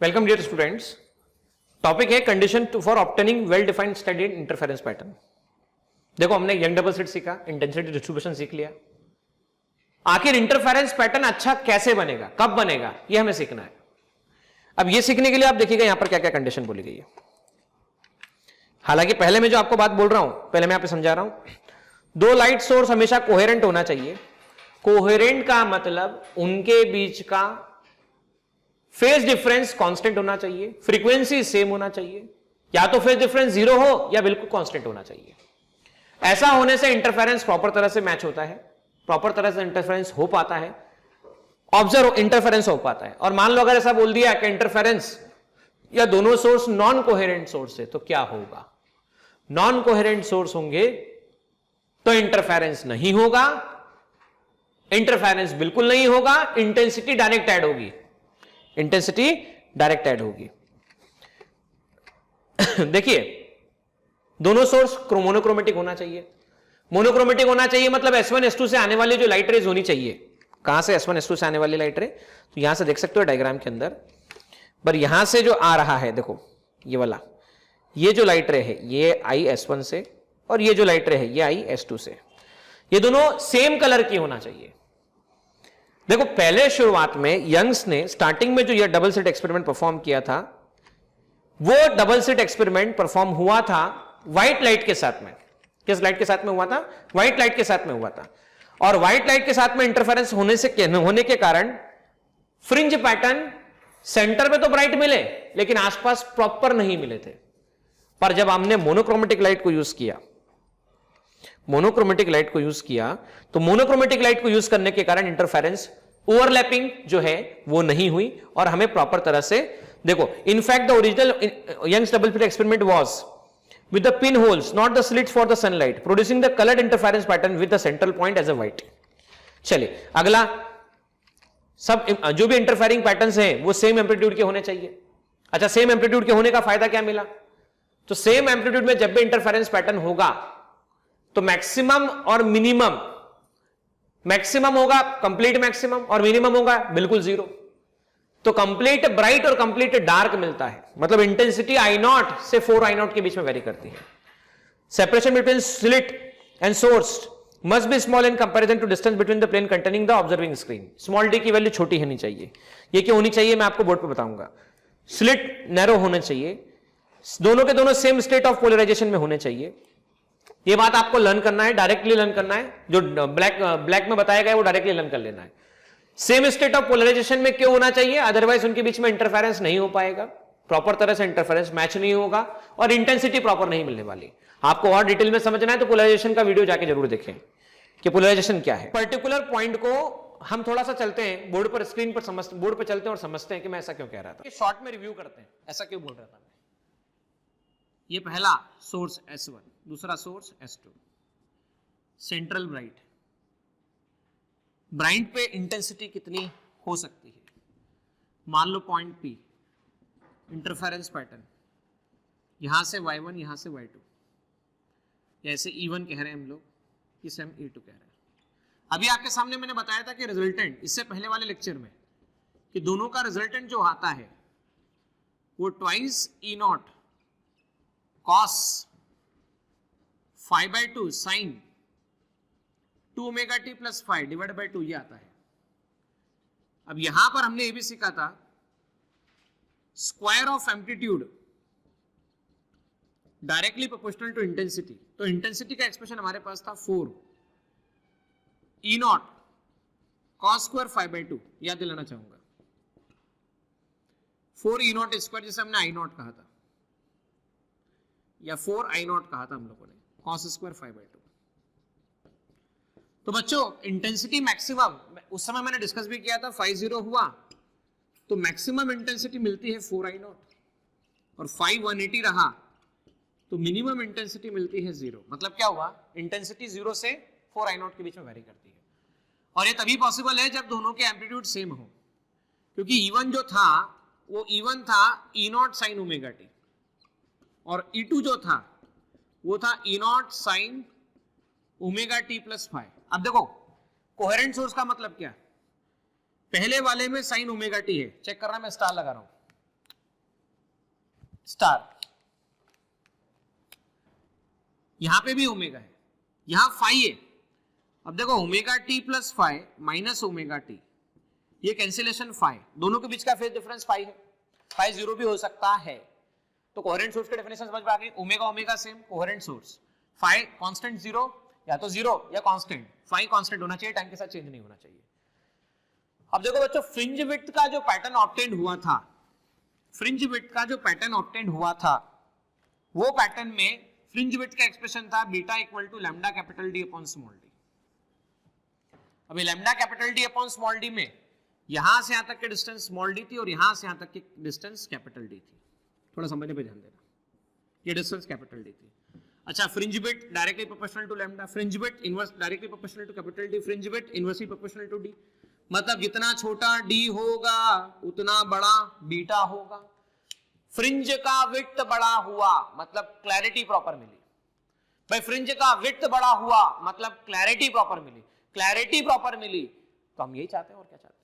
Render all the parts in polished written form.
Welcome dear students. Topic है condition for obtaining well defined study in interference pattern. देखो हमने Young double slit सीखा, intensity distribution सीख लिया। आखिर इंटरफेरेंस पैटर्न अच्छा कैसे बनेगा, कब बनेगा, ये हमें सीखना है। अब ये सीखने के लिए आप देखिएगा यहां पर क्या क्या कंडीशन बोली गई है। हालांकि पहले मैं जो आपको बात बोल रहा हूं, पहले मैं आपको समझा रहा हूं। दो लाइट सोर्स हमेशा कोहेरेंट होना चाहिए। कोहेरेंट का मतलब उनके बीच का फेज डिफरेंस कांस्टेंट होना चाहिए, फ्रीक्वेंसी सेम होना चाहिए, या तो फेज डिफरेंस जीरो हो या बिल्कुल कांस्टेंट होना चाहिए। ऐसा होने से इंटरफेरेंस प्रॉपर तरह से मैच होता है, प्रॉपर तरह से इंटरफेरेंस हो पाता है, ऑब्जर्व इंटरफेरेंस हो पाता है। और मान लो अगर ऐसा बोल दिया कि इंटरफेरेंस या दोनों सोर्स नॉन कोहेरेंट सोर्स है, तो क्या होगा? नॉन कोहेरेंट सोर्स होंगे तो इंटरफेरेंस नहीं होगा, इंटरफेरेंस बिल्कुल नहीं होगा, इंटेंसिटी डायरेक्ट ऐड होगी, इंटेंसिटी डायरेक्ट ऐड होगी। देखिए दोनों सोर्स मोनोक्रोमेटिक होना चाहिए। मोनोक्रोमेटिक होना चाहिए मतलब S1 S2 से आने वाली जो लाइट रेज होनी चाहिए। कहां से S1 S2 से आने वाली लाइट रे? तो यहां से देख सकते हो डायग्राम के अंदर, पर यहां से जो आ रहा है, देखो ये वाला, ये जो लाइट रे है ये आई S1 से, और ये जो लाइट रे है ये आई S2 से। ये दोनों सेम कलर की होना चाहिए। देखो पहले शुरुआत में यंग्स ने स्टार्टिंग में जो ये डबल स्लिट एक्सपेरिमेंट परफॉर्म किया था, वो डबल स्लिट एक्सपेरिमेंट परफॉर्म हुआ था व्हाइट लाइट के साथ में। किस लाइट के साथ में हुआ था? व्हाइट लाइट के साथ में हुआ था। और व्हाइट लाइट के साथ में इंटरफेरेंस होने के कारण फ्रिंज पैटर्न सेंटर में तो ब्राइट मिले लेकिन आसपास प्रॉपर नहीं मिले थे। पर जब हमने मोनोक्रोमेटिक लाइट को यूज किया, मोनोक्रोमेटिक लाइट को यूज किया, तो मोनोक्रोमेटिक लाइट को यूज करने के कारण इंटरफेरेंस ओवरलैपिंग जो है वो नहीं हुई और हमें प्रॉपर तरह से देखो। In fact the original Young's double slit experiment was with the pinholes, not the slits for the sunlight, producing the colored interference pattern with the central point as a white. चलिए अगला, सब जो भी इंटरफेरिंग पैटर्न्स हैं वो same amplitude के होने चाहिए। अच्छा, सेम एम्पलीट्यूड के होने का फायदा क्या मिला? तो सेम एम्पलीट्यूड में जब भी इंटरफेरेंस पैटर्न होगा तो मैक्सिमम और मिनिमम, मैक्सिमम होगा कंप्लीट मैक्सिमम और मिनिमम होगा बिल्कुल जीरो। तो कंप्लीट ब्राइट और कंप्लीट डार्क मिलता है, मतलब इंटेंसिटी I0 से 4I0 के बीच में वेरी करती है। Separation between slit and source must be small in comparison to distance between the plane containing the observing screen. Small D की वैल्यू छोटी होनी चाहिए। ये क्यों होनी चाहिए मैं आपको बोर्ड पे बताऊंगा। स्लिट नैरो होने चाहिए, दोनों के दोनों सेम स्टेट ऑफ पोलराइजेशन में होने चाहिए। ये बात आपको लर्न करना है, डायरेक्टली लर्न करना है। जो ब्लैक में बताया गया है वो डायरेक्टली लर्न कर लेना है। सेम स्टेट ऑफ पोलराइजेशन में क्यों होना चाहिए? अदरवाइज उनके बीच में इंटरफेरेंस नहीं हो पाएगा, प्रॉपर तरह से इंटरफेरेंस मैच नहीं होगा और इंटेंसिटी प्रॉपर नहीं मिलने वाली। आपको और डिटेल में समझना है तो पोलराइजेशन का वीडियो जाके जरूर देखें कि पोलराइजेशन क्या है। पर्टिकुलर पॉइंट को हम थोड़ा सा चलते हैं बोर्ड पर, स्क्रीन पर समझते, बोर्ड पर चलते हैं और समझते हैं कि मैं ऐसा क्यों कह रहा था। शॉर्ट में रिव्यू करते हैं, ऐसा क्यों बोल रहा था। ये पहला सोर्स S1, दूसरा source S2, central bright. Bright पे इंटेंसिटी कितनी हो सकती है? मान लो पॉइंट P, इंटरफेरेंस पैटर्न यहां से Y1 यहां से Y2, जैसे E1 कह रहे हैं हम लोग, इसे हम E2 कह रहे हैं। अभी आपके सामने मैंने बताया था कि रिजल्टेंट, इससे पहले वाले लेक्चर में, कि दोनों का रिजल्टेंट जो आता है वो twice E0 cos phi/2 sin 2ωt plus five divide by 2 ये आता है। अब यहां पर हमने ये भी सीखा था square of amplitude directly proportional to intensity. तो इंटेंसिटी का एक्सप्रेशन हमारे पास था 4 E0 cos स्क्वायर 5/2, याद दिलाना चाहूंगा। 4 E0 स्क्वायर, जैसे हमने I0 कहा था, या 4 I0 कहा था हम लोगों ने, cos स्क्वायर 5/2। तो बच्चों इंटेंसिटी मैक्सिमम उस समय मैंने डिस्कस भी किया था, 5-0 हुआ तो मैक्सिमम इंटेंसिटी मिलती है 4I0 और 5-180 रहा तो मिनिमम इंटेंसिटी मिलती है 0। मतलब क्या हुआ? इंटेंसिटी 0 से 4I0 के बीच में वेरी करती है। और ये तभी पॉसिबल है जब दोनों के एम्पलीट्यूड सेम हो, क्योंकि E1 जो था वो E1 था E0 sin ωt और E2 जो था वो था E0 sin ωt प्लस 5। अब देखो कोहेरेंट सोर्स का मतलब क्या? पहले वाले में sin ωt है, चेक करना, मैं स्टार लगा रहा हूं, स्टार, यहां पे भी ओमेगा है, यहां फाई है। अब देखो omega T plus phi minus omega T, ये कैंसिलेशन फाई, दोनों के बीच का फेज डिफरेंस फाई है, फाई जीरो भी हो सकता है। तो कोहेरेंट सोर्स के डेफिनेशन समझ में आ गई, omega omega same, coherent source, phi constant zero, या तो जीरो या कांस्टेंट, फाई कांस्टेंट होना चाहिए, टाइम के साथ चेंज नहीं होना चाहिए। अब देखो बच्चों, फ्रिंज विड्थ का जो पैटर्न ऑब्टेंड हुआ था, फ्रिंज विड्थ का जो पैटर्न ऑब्टेंड हुआ था, वो पैटर्न में फ्रिंज विड्थ का एक्सप्रेशन था beta equal to lambda capital D upon small D. अभी lambda capital D upon small D में यहां से यहां तक की डिस्टेंस स्मॉल डी थी और यहां से यहां तक की डिस्टेंस कैपिटल डी थी, थोड़ा समझने पे ध्यान देना, ये डिस्टेंस कैपिटल डी थी। अच्छा, fringe width directly proportional to lambda, fringe width inverse directly proportional to capital D, fringe width inversely proportional to D, मतलब जितना छोटा डी होगा उतना बड़ा बीटा होगा। फ्रिंज का विड्थ बड़ा हुआ मतलब क्लैरिटी प्रॉपर मिली, भाई फ्रिंज का विड्थ बड़ा हुआ मतलब क्लैरिटी प्रॉपर मिली, क्लैरिटी प्रॉपर मिली तो हम यही चाहते हैं और क्या चाहते हैं।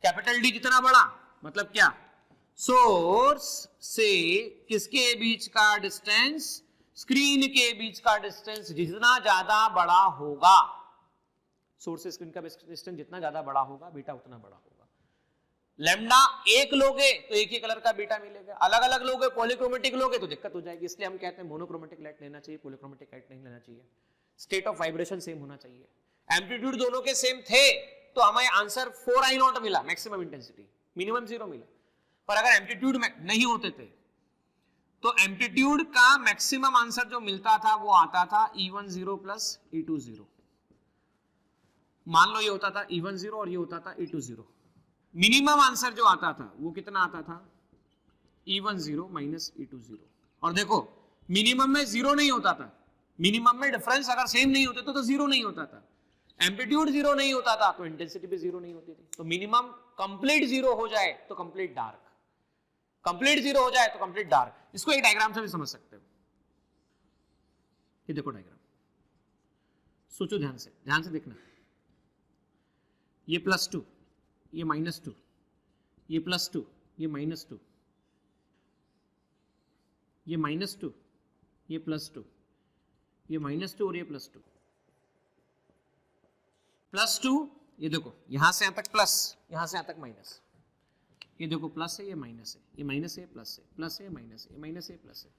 कैपिटल डी जितना बड़ा मतलब क्या, सोर्स से किसके बीच का डिस्टेंस, स्क्रीन के बीच का डिस्टेंस जितना ज्यादा बड़ा होगा, सोर्स से स्क्रीन का डिस्टेंस जितना ज्यादा बड़ा होगा बीटा उतना बड़ा होगा। लैम्डा एक लोगे तो एक ही कलर का बीटा मिलेगा, अलग अलग लोगे पॉलीक्रोमेटिक लोगे तो दिक्कत हो जाएगी, इसलिए हम कहते हैं मोनोक्रोमेटिक लाइट लेना चाहिए, पॉलीक्रोमेटिक लाइट नहीं लेना चाहिए। स्टेट ऑफ वाइब्रेशन सेम होना चाहिए, एम्पलीट्यूड दोनों के सेम थे तो हमें आंसर 4I0 मिला, मैक्सिमम इंटेंसिटी, मिनिमम 0 मिला। पर अगर एम्पलीट्यूड नहीं होते थे तो एम्पलीट्यूड का मैक्सिमम आंसर जो मिलता था वो आता था E10 प्लस E20। मान लो ये होता था E10 और ये होता था E20, मिनिमम आंसर जो आता था वो कितना आता था E10 माइनस E20। और देखो मिनिमम में 0 नहीं होता था, मिनिमम में डिफरेंस अगर सेम नहीं होते तो 0 नहीं होता था, एम्पलीट्यूड 0 नहीं होता था तो इंटेंसिटी भी 0 नहीं होती थी। तो मिनिमम कंप्लीट 0 हो जाए तो कंप्लीट डार्क, कंप्लीट 0 हो जाए तो कंप्लीट डार्क। इसको एक डायग्राम से भी समझ सकते हो, ये देखो डायग्राम, सोचो ध्यान से देखना, ये +2, ये -2, ये +2, ये -2, ये -2, ये +2, ये -2 और ये +2, +2, ये देखो यहां से यहां तक प्लस, यहां से यहां तक माइनस, ये देखो प्लस है, ये माइनस है, ये माइनस है, प्लस है, प्लस है, माइनस है, ये माइनस है, प्लस है।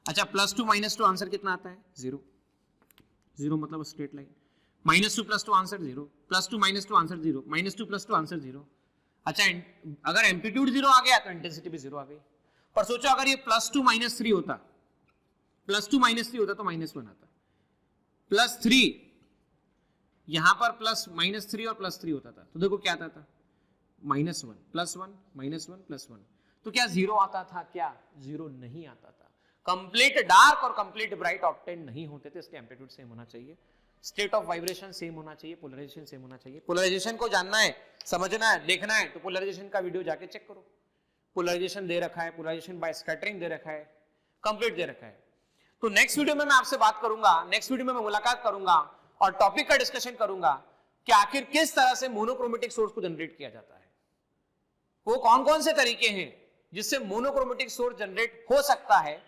अच्छा, +2 -2 आंसर कितना आता है 0, 0 मतलब straight line, -2 +2 answer 0, +2 -2 answer 0, -2 +2 answer 0। अच्छा, अगर एम्पलीट्यूड 0 आ गया तो इंटेंसिटी भी 0 आ गई। पर सोचो अगर ये +2 -3 होता, +2 -3 होता तो -1 आता, +3 यहां पर -3 और +3 होता था तो देखो क्या आता था -1 +1 -1 +1, तो क्या 0 आता था, क्या 0 नहीं आता था। कंप्लीट डार्क और कंप्लीट ब्राइट ऑब्टेन नहीं होते थे, इसके एम्पलीट्यूड सेम होना चाहिए, स्टेट ऑफ वाइब्रेशन सेम होना चाहिए, पोलराइजेशन सेम होना चाहिए। पोलराइजेशन को जानना है, समझना है, देखना है तो पोलराइजेशन का वीडियो जाके चेक करो, पोलराइजेशन दे रखा है, पोलराइजेशन बाय स्कैटरिंग दे रखा है, कंप्लीट दे रखा है। तो नेक्स्ट वीडियो में मैं आपसे बात करूंगा, नेक्स्ट वीडियो में मैं मुलाकात करूंगा और टॉपिक का डिस्कशन करूंगा कि आखिर किस तरह से मोनोक्रोमेटिक सोर्स को जनरेट किया जाता है, वो कौन कौन से तरीके हैं जिससे मोनोक्रोमेटिक सोर्स जनरेट हो सकता है।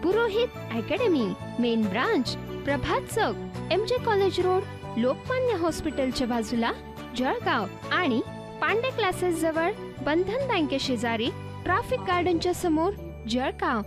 पुरोहित अकॅडमी, मेन ब्रांच प्रभात चौक, MJ कॉलेज रोड, लोकमान्य हॉस्पिटलच्या बाजूला, जळगाव आणि पांडे क्लासेस जवळ, बंधन बँके शेजारी, ट्रॅफिक गार्डनच्या समोर, जळगाव।